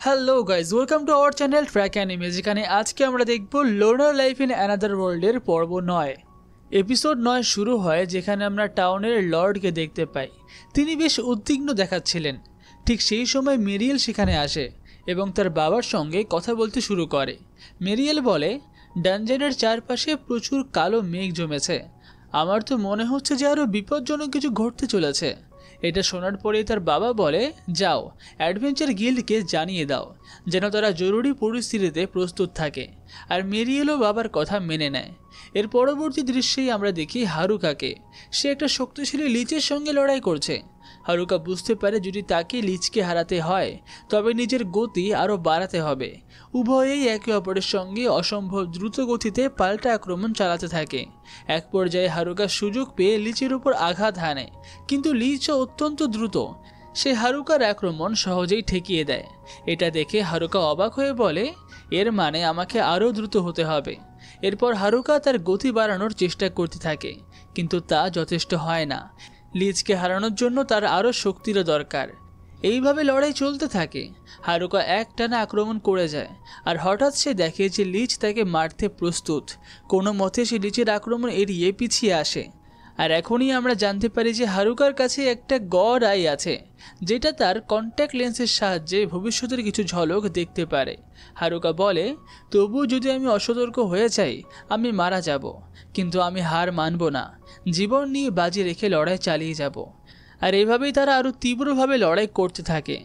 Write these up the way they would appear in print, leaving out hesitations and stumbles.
Hello guys, welcome to our channel track anime, যেখানে আজকে আমরা দেখব লোনার লাইফ ইন অ্যানাদার ওয়ার্ল্ডের পর্ব 9। এপিসোড 9 শুরু হয় যেখানে আমরা টাউনের লর্ডকে দেখতে পাই। তিনি বেশ উদ্বিগ্ন দেখাচ্ছিলেন। ঠিক সেই সময় মেরিয়েল সেখানে আসে এবং তার বাবার সঙ্গে কথা বলতে শুরু করে। মেরিয়েল বলে, ডানজনের চারপাশে প্রচুর কালো মেঘ জমেছে। আমার তো মনে হচ্ছে যে আরও বিপজ্জনক কিছু ঘটতে চলেছে। এটা শোনার পরেই তার বাবা বলে, যাও অ্যাডভেঞ্চার গিল্ডকে জানিয়ে দাও যেন তারা জরুরি পরিস্থিতিতে প্রস্তুত থাকে। আর মেরিয়েলও বাবার কথা মেনে নেয়। এর পরবর্তী দৃশ্যেই আমরা দেখি হারুকাকে। সে একটা শক্তিশালী লিচের সঙ্গে লড়াই করছে। হারুকা বুঝতে পারে যদি তাকে লিচকে হারাতে হয় তবে নিজের গতি আরও বাড়াতে হবে। উভয়েই একে অপরের সঙ্গে অসম্ভব দ্রুত গতিতে পাল্টা আক্রমণ চালাতে থাকে। এক পর্যায়ে হারুকা সুযোগ পেয়ে লিচের উপর আঘাত হানে, কিন্তু লিচও অত্যন্ত দ্রুত। সে হারুকার আক্রমণ সহজেই ঠেকিয়ে দেয়। এটা দেখে হারুকা অবাক হয়ে বলে, এর মানে আমাকে আরও দ্রুত হতে হবে। এরপর হারুকা তার গতি বাড়ানোর চেষ্টা করতে থাকে, কিন্তু তা যথেষ্ট হয় না। লিচকে হারানোর জন্য তার আরও শক্তিরও দরকার। এইভাবে লড়াই চলতে থাকে। হারুকা একটানা আক্রমণ করে যায়, আর হঠাৎ সে দেখে যে লিচ তাকে মারতে প্রস্তুত। কোনো মতে সে লিচের আক্রমণ এড়িয়ে পিছিয়ে আসে। আর এখনই আমরা জানতে পারি যে হারুকার কাছে একটা গড আই আছে, যেটা তার কন্ট্যাক্ট লেন্সের সাহায্যে ভবিষ্যতের কিছু ঝলক দেখতে পারে। হারুকা বলে, তবু যদি আমি অসতর্ক হয়ে যাই আমি মারা যাব, কিন্তু আমি হার মানব না। জীবন নিয়ে বাজি রেখে লড়াই চালিয়ে যাব। আর এভাবেই তারা আরও তীব্রভাবে লড়াই করতে থাকে।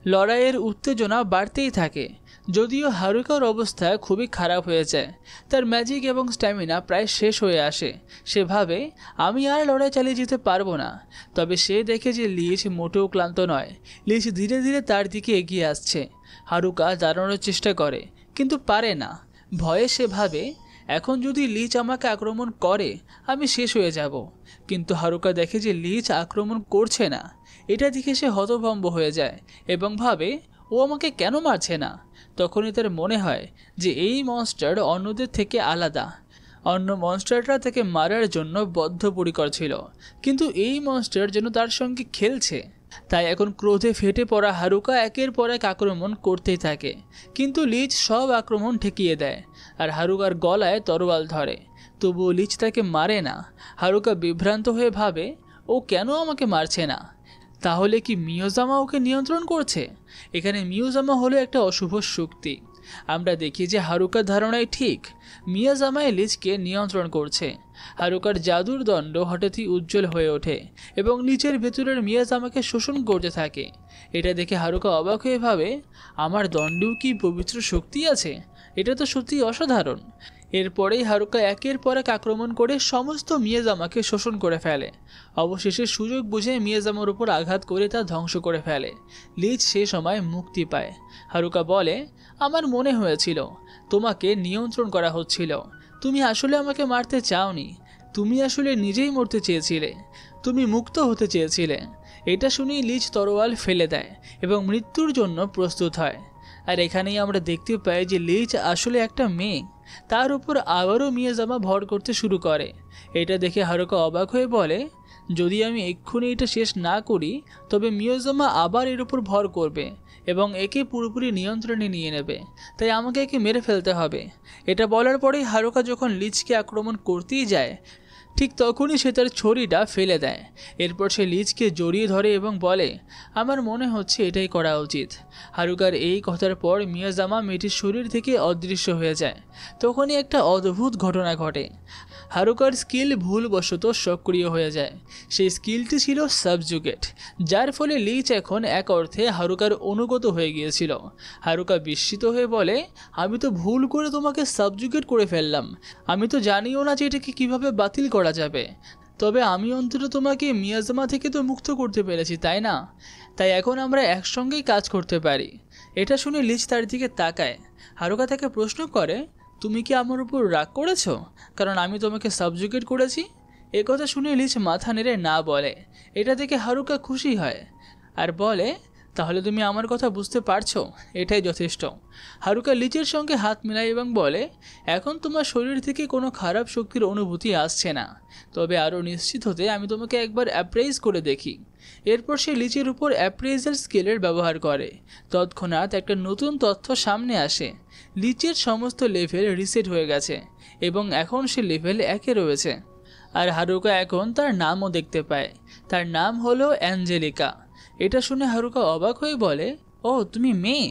লড়াইয়ের উত্তেজনা বাড়তেই থাকে। যদিও হারুকার অবস্থা খুবই খারাপ হয়ে যায়, তার ম্যাজিক এবং স্ট্যামিনা প্রায় শেষ হয়ে আসে। সে ভাবে, আমি আর লড়াই চালিয়ে যেতে পারবো না। তবে সে দেখে যে লিচ মোটেও ক্লান্ত নয়। লিচ ধীরে ধীরে তার দিকে এগিয়ে আসছে। হারুকা দাঁড়ানোর চেষ্টা করে, কিন্তু পারে না। ভয়ে সে ভাবে, এখন যদি লিচ আমাকে আক্রমণ করে আমি শেষ হয়ে যাব। কিন্তু হারুকা দেখে যে লিচ আক্রমণ করছে না। এটা দেখে সে হতভম্ব হয়ে যায় এবং ভাবে, ও আমাকে কেন মারছে না। তখনই তার মনে হয় যে এই মনস্টার অন্যদের থেকে আলাদা। অন্য মনস্টাররা তাকে মারার জন্য বদ্ধপরিকর ছিল, কিন্তু এই মনস্টার যেন তার সঙ্গে খেলছে। তাই এখন ক্রোধে ফেটে পড়া হারুকা একের পর এক আক্রমণ করতেই থাকে, কিন্তু লিচ সব আক্রমণ ঠেকিয়ে দেয় আর হারুকার গলায় তরোয়াল ধরে। তবুও লিচ তাকে মারে না। হারুকা বিভ্রান্ত হয়ে ভাবে, ও কেন আমাকে মারছে না। তাহলে কি মিয়োজামা ওকে নিয়ন্ত্রণ করছে? এখানে মিয়োজামা হলো একটা অশুভ শক্তি। আমরা দেখি যে হারুকার ধারণাই ঠিক, মিয়াজামাই লিচকে নিয়ন্ত্রণ করছে। হারুকার জাদুর দণ্ড হঠাৎই উজ্জ্বল হয়ে ওঠে এবং নিচের ভেতরের মিয়াজামাকে শোষণ করতে থাকে। এটা দেখে হারুকা অবাক হয়ে ভাবে, আমার দণ্ডেও কি পবিত্র শক্তি আছে? এটা তো সত্যি অসাধারণ। এরপরেই হারুকা একের পর এক আক্রমণ করে সমস্ত মিয়াজামাকে শোষণ করে ফেলে। অবশেষে সুযোগ বুঝে মিয়াজামার উপর আঘাত করে তা ধ্বংস করে ফেলে। লিচ সে সময় মুক্তি পায়। হারুকা বলে, আমার মনে হয়েছিল তোমাকে নিয়ন্ত্রণ করা হচ্ছিল। তুমি আসলে আমাকে মারতে চাওনি। তুমি আসলে নিজেই মরতে চেয়েছিলে। তুমি মুক্ত হতে চেয়েছিলে। এটা শুনেই লিচ তরোয়াল ফেলে দেয় এবং মৃত্যুর জন্য প্রস্তুত হয়। আর এখানেই আমরা দেখতে পাই যে লিচ আসলে একটা মেয়ে। তার উপর আবারও মিয়াজামা ভর করতে শুরু করে। এটা দেখে হারুকা অবাক হয়ে বলে, যদি আমি এক্ষুনি এটা শেষ না করি তবে মিয়াজামা আবার এর উপর ভর করবে এবং একে পুরোপুরি নিয়ন্ত্রণে নিয়ে নেবে। তাই আমাকে একে মেরে ফেলতে হবে। এটা বলার পরেই হারুকা যখন লিচকে আক্রমণ করতেই যায়, ঠিক তখনই সে তার ছড়িটা ফেলে দেয়। এরপর সে লিচকে জড়িয়ে ধরে এবং বলে, আমার মনে হচ্ছে এটাই করা উচিত। হারুকার এই কথার পর মিয়াজামা মেয়েটির শরীর থেকে অদৃশ্য হয়ে যায়। তখনই একটা অদ্ভুত ঘটনা ঘটে। হারুকার স্কিল ভুলবশত সক্রিয় হয়ে যায়। সেই স্কিলটি ছিল সাবজুগেট, যার ফলে লিচ এখন এক অর্থে হারুকার অনুগত হয়ে গিয়েছিল। হারুকা বিস্মিত হয়ে বলে, আমি তো ভুল করে তোমাকে সাবজুগেট করে ফেললাম। আমি তো জানিও না যে এটাকে কিভাবে বাতিল করা যাবে। তবে আমি অন্তত তোমাকে মিয়াজামা থেকে তো মুক্ত করতে পেরেছি, তাই না? তাই এখন আমরা একসঙ্গেই কাজ করতে পারি। এটা শুনে লিচ তার দিকে তাকায়। হারুকা তাকে প্রশ্ন করে, তুমি কি আমার উপর রাগ করেছো কারণ আমি তোমাকে সাবজুগেট করেছি? একথা শুনে লিচ মাথা নেড়ে না বলে। এটা দেখে হারুকা খুশি হয় আর বলে, তাহলে তুমি আমার কথা বুঝতে পারছো, এটাই যথেষ্ট। হারুকা লিচের সঙ্গে হাত মেলায় এবং বলে, এখন তোমার শরীর থেকে কোনো খারাপ শক্তির অনুভূতি আসছে না, তবে আরও নিশ্চিত হতে আমি তোমাকে একবার অ্যাপ্রাইজ করে দেখি। এরপর সে লিচের উপর অ্যাপ্রেজাল স্কেলের ব্যবহার করে। তৎক্ষণাৎ একটা নতুন তথ্য সামনে আসে। লিচের সমস্ত লেভেল রিসেট হয়ে গেছে এবং এখন সে লেভেল 1-এ রয়েছে। আর হারুকা এখন তার নামও দেখতে পায়। তার নাম হলো অ্যাঞ্জেলিকা। এটা শুনে হারুকা অবাক হয়ে বলে, ও তুমি মেয়ে?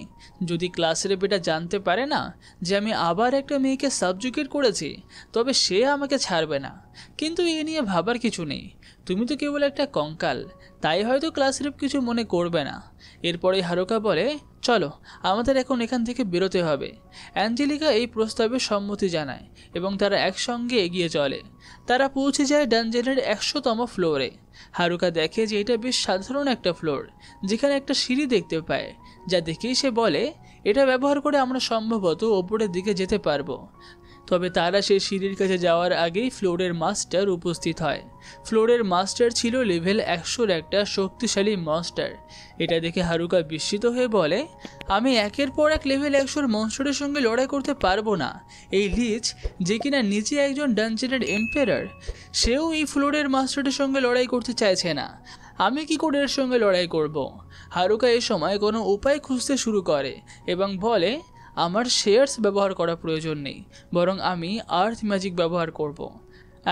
যদি ক্লাস রেপ এটা জানতে পারে না যে আমি আবার একটা মেয়েকে সাবজুকেট করেছি, তবে সে আমাকে ছাড়বে না। কিন্তু এ নিয়ে ভাবার কিছু নেই, তুমি তো কেবল একটা কঙ্কাল, তাই হয়তো ক্লাস রেপ কিছু মনে করবে না। এরপরে হারুকা বলে, চলো আমাদের এখন এখান থেকে বেরোতে হবে। অ্যাঞ্জেলিকা এই প্রস্তাবে সম্মতি জানায় এবং তারা একসঙ্গে এগিয়ে চলে। তারা পৌঁছে যায় ডানজনের 100তম ফ্লোরে। হারুকা দেখে যে এটা বেশ সাধারণ একটা ফ্লোর, যেখানে একটা সিঁড়ি দেখতে পায়, যা দেখেই সে বলে, এটা ব্যবহার করে আমরা সম্ভবত ওপরের দিকে যেতে পারবো। তবে তারা সেই সিঁড়ির কাছে যাওয়ার আগেই ফ্লোরের মাস্টার উপস্থিত হয়। ফ্লোরের মাস্টার ছিল লেভেল 100-র একটা শক্তিশালী মনস্টার। এটা দেখে হারুকা বিস্মিত হয়ে বলে, আমি একের পর এক লেভেল 100-র মনস্টারের সঙ্গে লড়াই করতে পারবো না। এই লিচ, যে কিনা নিজে একজন ডানজনের এম্পায়ার, সেও এই ফ্লোরের মাস্টারের সঙ্গে লড়াই করতে চাইছে না। আমি কি করে এর সঙ্গে লড়াই করব? হারুকা এই সময় কোনো উপায় খুঁজতে শুরু করে এবং বলে, আমার শেয়ার্স ব্যবহার করা প্রয়োজন নেই, বরং আমি আর্থ ম্যাজিক ব্যবহার করব।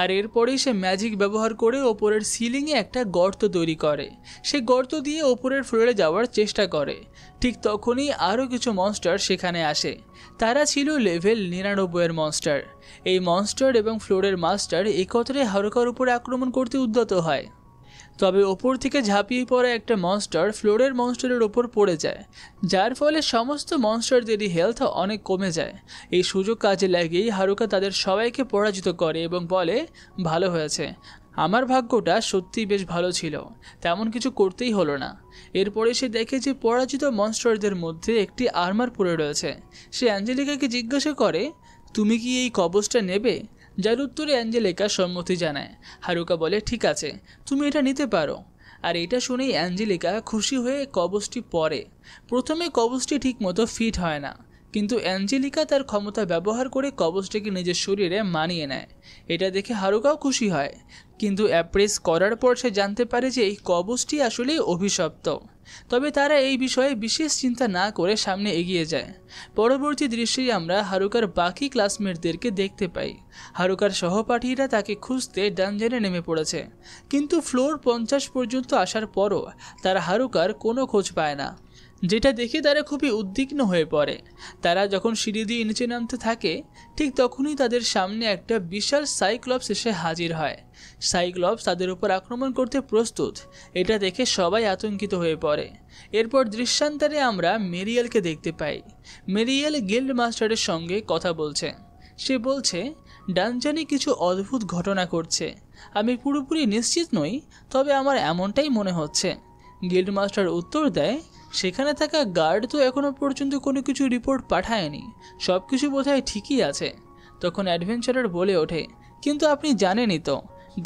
আর এরপরেই সে ম্যাজিক ব্যবহার করে ওপরের সিলিংয়ে একটা গর্ত তৈরি করে। সে গর্ত দিয়ে ওপরের ফ্লোরে যাওয়ার চেষ্টা করে। ঠিক তখনই আরও কিছু মনস্টার সেখানে আসে। তারা ছিল লেভেল 99-এর মনস্টার। এই মনস্টার এবং ফ্লোরের মাস্টার একত্রে হারুকার উপর আক্রমণ করতে উদ্যত হয়। তবে ওপর থেকে ঝাঁপিয়ে পড়া একটা মনস্টার ফ্লোরের মনস্টারের ওপর পড়ে যায়, যার ফলে সমস্ত মনস্টারদেরই হেলথ অনেক কমে যায়। এই সুযোগ কাজে লাগিয়েই হারুকা তাদের সবাইকে পরাজিত করে এবং বলে, ভালো হয়েছে, আমার ভাগ্যটা সত্যিই বেশ ভালো ছিল, তেমন কিছু করতেই হলো না। এরপরে সে দেখে যে পরাজিত মনস্টারদের মধ্যে একটি আর্মার পরে রয়েছে। সে অ্যাঞ্জেলিকাকে জিজ্ঞাসা করে, তুমি কি এই কবচটা নেবে? যার উত্তরে অ্যাঞ্জেলিকা সম্মতি জানায়। হারুকা বলে, ঠিক আছে, তুমি এটা নিতে পারো। আর এটা শুনেই অ্যাঞ্জেলিকা খুশি হয়ে কবচটি পরে। প্রথমে কবচটি ঠিকমতো ফিট হয় না, কিন্তু অ্যাঞ্জেলিকা তার ক্ষমতা ব্যবহার করে কবচটিকে নিজের শরীরে মানিয়ে নেয়। এটা দেখে হারুকাও খুশি হয়, কিন্তু অ্যাপ্রেস করার পর সে জানতে পারে যে এই কবচটি আসলে অভিশপ্ত। তবে তারা এই বিষয়ে বিশেষ চিন্তা না করে সামনে এগিয়ে যায়। পরবর্তী দৃশ্যেই আমরা হারুকার বাকি ক্লাসমেটদেরকে দেখতে পাই। হারুকার সহপাঠীরা তাকে খুঁজতে ডানজনে নেমে পড়েছে, কিন্তু ফ্লোর 50 পর্যন্ত আসার পরও তারা হারুকার কোনো খোঁজ পায় না, যেটা দেখে তারা খুবই উদ্বিগ্ন হয়ে পড়ে। তারা যখন সিঁড়ি দিয়ে নিচে নামতে থাকে, ঠিক তখনই তাদের সামনে একটা বিশাল সাইক্লপস এসে হাজির হয়। সাইক্লপস তাদের উপর আক্রমণ করতে প্রস্তুত। এটা দেখে সবাই আতঙ্কিত হয়ে পড়ে। এরপর দৃশ্যান্তরে আমরা মেরিয়েলকে দেখতে পাই। মেরিয়েল গিল্ড মাস্টারের সঙ্গে কথা বলছে। সে বলছে, ডানজনে কিছু অদ্ভুত ঘটনা ঘটছে। আমি পুরোপুরি নিশ্চিত নই, তবে আমার এমনটাই মনে হচ্ছে। গিল্ড মাস্টার উত্তর দেয়, সেখানে থাকা গার্ড তো এখনো পর্যন্ত কোনো কিছু রিপোর্ট পাঠায়নি, সব কিছু বোধহয় ঠিকই আছে। তখন অ্যাডভেঞ্চারার বলে ওঠে, কিন্তু আপনি জানেনই তো,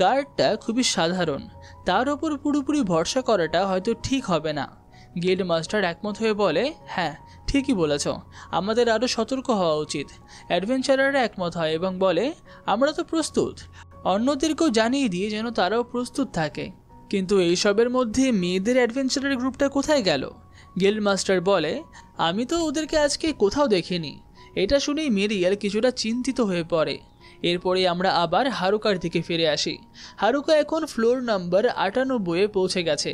গার্ডটা খুবই সাধারণ, তার ওপর পুরোপুরি ভরসা করাটা হয়তো ঠিক হবে না। গিল্ড মাস্টার একমত হয়ে বলে, হ্যাঁ ঠিকই বলেছ, আমাদের আরও সতর্ক হওয়া উচিত। অ্যাডভেঞ্চারাররা একমত হয় এবং বলে, আমরা তো প্রস্তুত, অন্যদেরকেও জানিয়ে দিয়ে যেন তারাও প্রস্তুত থাকে। কিন্তু এইসবের মধ্যে মেয়েদের অ্যাডভেঞ্চারের গ্রুপটা কোথায় গেল? গিল্ড মাস্টার বলে, আমি তো ওদেরকে আজকে কোথাও দেখিনি। এটা শুনেই মেরিয়েল কিছুটা চিন্তিত হয়ে পড়ে। এরপরে আমরা আবার হারুকার দিকে ফিরে আসি। হারুকা এখন ফ্লোর নাম্বার 98-এ পৌঁছে গেছে।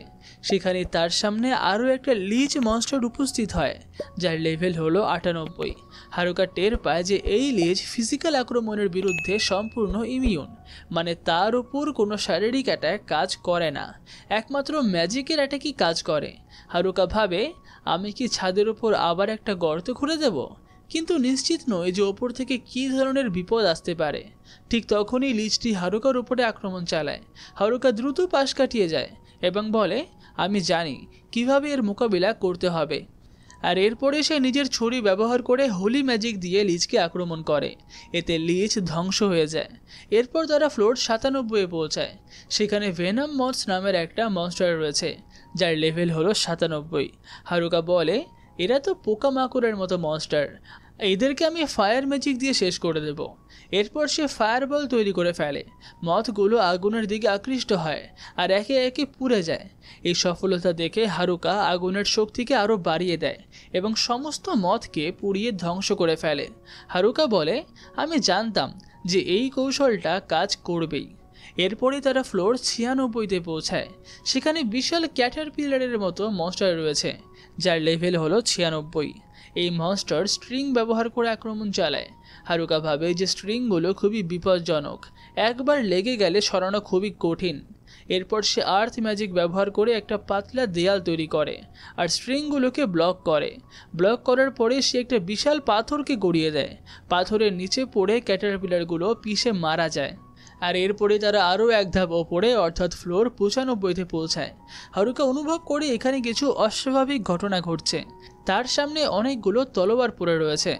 সেখানে তার সামনে আরও একটা লিচ মনস্টার উপস্থিত হয়, যার লেভেল হলো 98। হারুকা টের পায় যে এই লিচ ফিজিক্যাল আক্রমণের বিরুদ্ধে সম্পূর্ণ ইমিউন, মানে তার উপর কোনো শারীরিক অ্যাটাক কাজ করে না, একমাত্র ম্যাজিকের অ্যাটাকই কাজ করে। হারুকা ভাবে, আমি কি ছাদের উপর আবার একটা গর্ত খুঁড়ে দেব? কিন্তু নিশ্চিত নয় যে ওপর থেকে কী ধরনের বিপদ আসতে পারে। ঠিক তখনই লিচটি হারুকার উপরে আক্রমণ চালায়। হারুকা দ্রুত পাশ কাটিয়ে যায় এবং বলে, আমি জানি কিভাবে এর মোকাবিলা করতে হবে। আর এরপরে সে নিজের ছড়ি ব্যবহার করে হোলি ম্যাজিক দিয়ে লিচকে আক্রমণ করে। এতে লিচ ধ্বংস হয়ে যায়। এরপর তারা ফ্লোর 97-এ পৌঁছায়। সেখানে ভেনাম মথস নামের একটা মনস্টার রয়েছে, যার লেভেল হলো 97। হারুকা বলে এরা তো পোকামাকড়ের মতো মনস্টার, এদেরকে আমি ফায়ার ম্যাজিক দিয়ে শেষ করে দেব। এরপর সে ফায়ারবল তৈরি করে ফেলে, মথগুলো আগুনের দিকে আকৃষ্ট হয় আর একে একে পুড়ে যায়। এই সফলতা দেখে হারুকা আগুনের শক্তিকে আরও বাড়িয়ে দেয় এবং সমস্ত মথকে পুড়িয়ে ধ্বংস করে ফেলে। হারুকা বলে আমি জানতাম যে এই কৌশলটা কাজ করবেই। এরপরে তারা ফ্লোর 96-তে পৌঁছায়। সেখানে বিশাল ক্যাটারপিলারের মতো মনস্টার রয়েছে যার লেভেল হলো 96। এই মনস্টার স্ট্রিং ব্যবহার করে আক্রমণ চালায়। হারুকা ভাবে যে স্ট্রিংগুলো খুবই বিপজ্জনক, একবার লেগে গেলে সরানো খুবই কঠিন। এরপর সে আর্থ ম্যাজিক ব্যবহার করে একটা পাতলা দেয়াল তৈরি করে আর স্ট্রিংগুলোকে ব্লক করে। ব্লক করার পরে সে একটা বিশাল পাথরকে গড়িয়ে দেয়। পাথরের নিচে পড়ে ক্যাটারপিলারগুলো পিষে মারা যায়। আর এরপরে তারা আরও এক ধাপ ওপরে অর্থাৎ ফ্লোর 95-তে পৌঁছায়। হারুকা অনুভব করে এখানে কিছু অস্বাভাবিক ঘটনা ঘটছে। তার সামনে অনেকগুলো তলোয়ার পড়ে রয়েছে।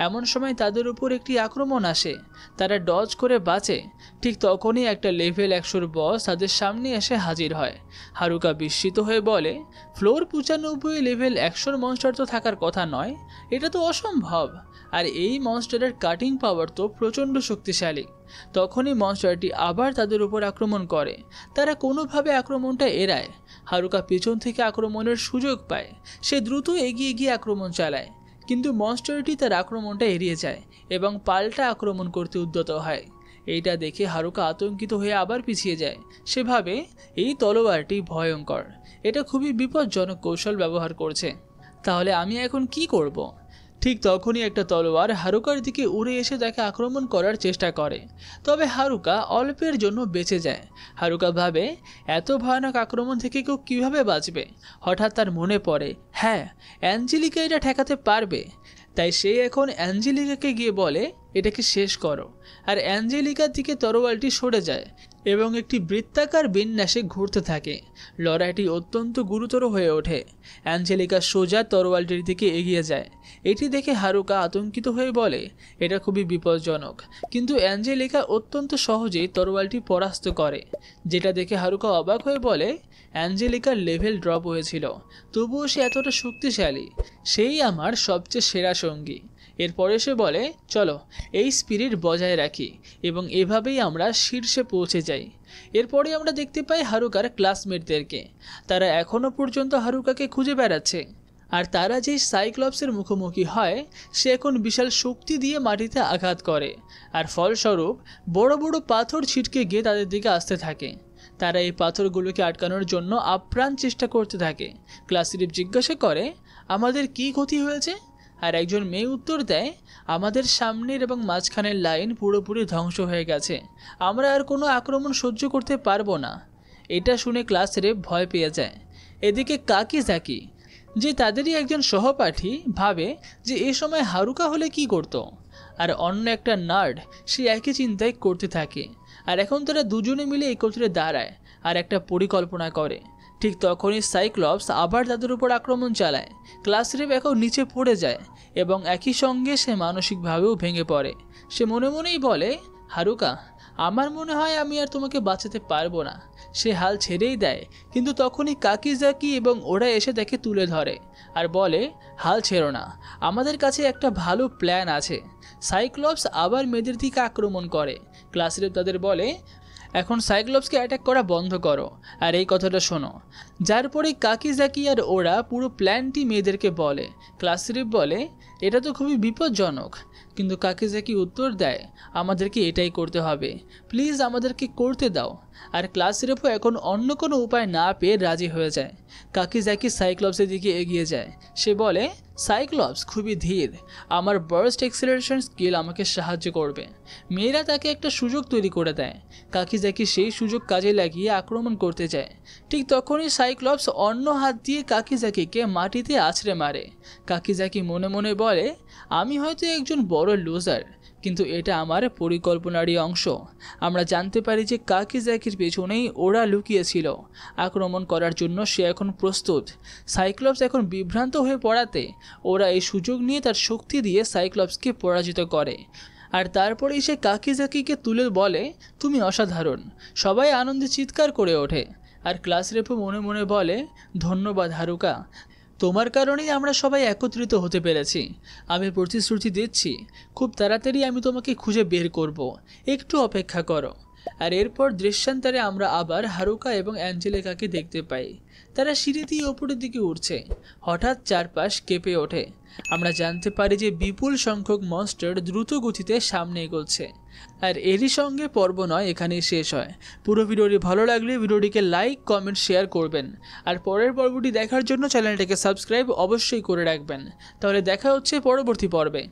এমন সময় তাদের উপর একটি আক্রমণ আসে, তারা ডজ করে বাঁচে। ঠিক তখনই একটা লেভেল 100-র বস তাদের সামনে এসে হাজির হয়। হারুকা বিস্মিত হয়ে বলে ফ্লোর 95 লেভেল 100-র মনস্টার তো থাকার কথা নয়, এটা তো অসম্ভব। আর এই মনস্টারের কাটিং পাওয়ার তো প্রচণ্ড শক্তিশালী। তখনই মনস্টারটি আবার তাদের উপর আক্রমণ করে। তারা কোনোভাবে আক্রমণটা এড়ায়। হারুকা পিছন থেকে আক্রমণের সুযোগ পায়। সে দ্রুত এগিয়ে গিয়ে আক্রমণ চালায়, কিন্তু মনস্টারটি তার আক্রমণটা এড়িয়ে যায় এবং পাল্টা আক্রমণ করতে উদ্যত হয়। এইটা দেখে হারুকা আতঙ্কিত হয়ে আবার পিছিয়ে যায়। সে ভাবে এই তলোয়ারটি ভয়ঙ্কর, এটা খুবই বিপজ্জনক কৌশল ব্যবহার করছে। তাহলে আমি এখন কি করব? ঠিক তখনই একটা তলোয়ার হারুকার দিকে উড়ে এসে তাকে আক্রমণ করার চেষ্টা করে, তবে হারুকা অল্পের জন্য বেঁচে যায়। হারুকা ভাবে এত ভয়ানক আক্রমণ থেকে কেউ কীভাবে বাঁচবে। হঠাৎ তার মনে পড়ে হ্যাঁ, অ্যাঞ্জেলিকা এটা ঠেকাতে পারবে। তাই সে এখন অ্যাঞ্জেলিকাকে গিয়ে বলে এটাকে শেষ করো। আর অ্যাঞ্জেলিকার দিকে তরোয়ালটি সরে যায় এবং একটি বৃত্তাকার বিন্যাসে ঘুরতে থাকে। লড়াইটি অত্যন্ত গুরুতর হয়ে ওঠে। অ্যাঞ্জেলিকা সোজা তরোয়ালটির দিকে এগিয়ে যায়। এটি দেখে হারুকা আতঙ্কিত হয়ে বলে এটা খুবই বিপজ্জনক, কিন্তু অ্যাঞ্জেলিকা অত্যন্ত সহজেই তরোয়ালটি পরাস্ত করে। যেটা দেখে হারুকা অবাক হয়ে বলে অ্যাঞ্জেলিকার লেভেল ড্রপ হয়েছিল, তবুও সে এতটা শক্তিশালী, সেই আমার সবচেয়ে সেরা সঙ্গী। এরপরে সে বলে চলো এই স্পিরিট বজায় রাখি এবং এভাবেই আমরা শীর্ষে পৌঁছে যাই। এরপরে আমরা দেখতে পাই হারুকার ক্লাসমেটদেরকে। তারা এখনও পর্যন্ত হারুকাকে খুঁজে বেড়াচ্ছে। আর তারা যেই সাইক্লপসের মুখোমুখি হয় সে এখন বিশাল শক্তি দিয়ে মাটিতে আঘাত করে আর ফলস্বরূপ বড় বড় পাথর ছিটকে গিয়ে তাদের দিকে আসতে থাকে। তারা এই পাথরগুলোকে আটকানোর জন্য আপ্রাণ চেষ্টা করতে থাকে। ক্লাসরিপ জিজ্ঞাসা করে আমাদের কি ক্ষতি হয়েছে? আর একজন মেয়ে উত্তর দেয় আমাদের সামনের এবং মাঝখানের লাইন পুরোপুরি ধ্বংস হয়ে গেছে, আমরা আর কোনো আক্রমণ সহ্য করতে পারবো না। এটা শুনে ক্লাসরিপ ভয় পেয়ে যায়। এদিকে কাকিজাকি, যে তাদেরই একজন সহপাঠী, ভাবে যে এ সময় হারুকা হলে কি করত। আর অন্য একটা নার্ড সে একই চিন্তায় করতে থাকে। আর এখন তারা দুজনে মিলে একত্রে দাঁড়ায় আর একটা পরিকল্পনা করে। ঠিক তখনই সাইক্লপস আবার তাদের উপর আক্রমণ চালায়। ক্লাসরিপ এখন নিচে পড়ে যায় এবং একই সঙ্গে সে মানসিকভাবেও ভেঙে পড়ে। সে মনে মনেই বলে হারুকা, আমার মনে হয় আমি আর তোমাকে বাঁচাতে পারবো না। সে হাল ছেড়েই দেয়, কিন্তু তখনই কাকিজাকি এবং ওরা এসে তাকে তুলে ধরে আর বলে হাল ছেড়ো না, আমাদের কাছে একটা ভালো প্ল্যান আছে। সাইক্লপস আবার মেয়েদের দিকে আক্রমণ করে। ক্লাসরিপ তাদের বলে এখন সাইক্লপসকে অ্যাটাক করা বন্ধ করো আর এই কথাটা শোনো। যার পরে কাকিজাকি আর ওরা পুরো প্ল্যানটি মেয়েদেরকে বলে। ক্লাসরিপ বলে এটা তো খুবই বিপজ্জনক, কিন্তু কাকিজাকি উত্তর দেয় আমাদেরকে এটাই করতে হবে, প্লিজ আমাদেরকে করতে দাও। আর ক্লাসরিপও এখন অন্য কোনো উপায় না পেয়ে রাজি হয়ে যায়। কাকিজাকি সাইক্লপসের দিকে এগিয়ে যায়। সে বলে সাইক্লপস খুবই ধীর, আমার বার্স্ট এক্সেলারেশন স্কিল আমাকে সাহায্য করবে। মেয়েরা তাকে একটা সুযোগ তৈরি করে দেয়। কাকিজাকি সেই সুযোগ কাজে লাগিয়ে আক্রমণ করতে যায়। ঠিক তখনই সাইক্লপস অন্য হাত দিয়ে কাকিজাকিকে মাটিতে আছড়ে মারে। কাকিজাকি মনে মনে বলে আমি হয়তো একজন বড় লুজার, কিন্তু এটা আমার পরিকল্পনারই অংশ। আমরা জানতে পারি যে কাকিজাকির পেছনেই ওরা লুকিয়েছিল আক্রমণ করার জন্য। সে এখন প্রস্তুত। সাইক্লপস এখন বিভ্রান্ত হয়ে পড়াতে ওরা এই সুযোগ নিয়ে তার শক্তি দিয়ে সাইক্লপসকে পরাজিত করে। আর তারপরেই সে কাকিজাকিকে তুলে বলে তুমি অসাধারণ। সবাই আনন্দে চিৎকার করে ওঠে। আর ক্লাস রেপও মনে মনে বলে, ধন্যবাদ হারুকা, তোমার কারণেই আমরা সবাই একত্রিত হতে পেরেছি। আমি প্রতিশ্রুতি দিচ্ছি, খুব তাড়াতাড়ি আমি তোমাকে খুঁজে বের করব, একটু অপেক্ষা করো। আর এরপর দৃশ্যান্তরে আমরা আবার হারুকা এবং অ্যাঞ্জেলিকাকে দেখতে পাই। তারা সিঁড়ি দিয়ে ওপরের দিকে উঠছে। হঠাৎ চারপাশ কেঁপে ওঠে। আমরা জানতে পারি যে বিপুল সংখ্যক মনস্টার দ্রুত গতিতে সামনে এগোচ্ছে। আর এরই সঙ্গে পর্ব 9 এখানেই শেষ হয়। পুরো ভিডিওটি ভালো লাগলে ভিডিওটিকে লাইক, কমেন্ট, শেয়ার করবেন। আর পরের পর্বটি দেখার জন্য চ্যানেলটিকে সাবস্ক্রাইব অবশ্যই করে রাখবেন। তাহলে দেখা হচ্ছে পরবর্তী পর্বে।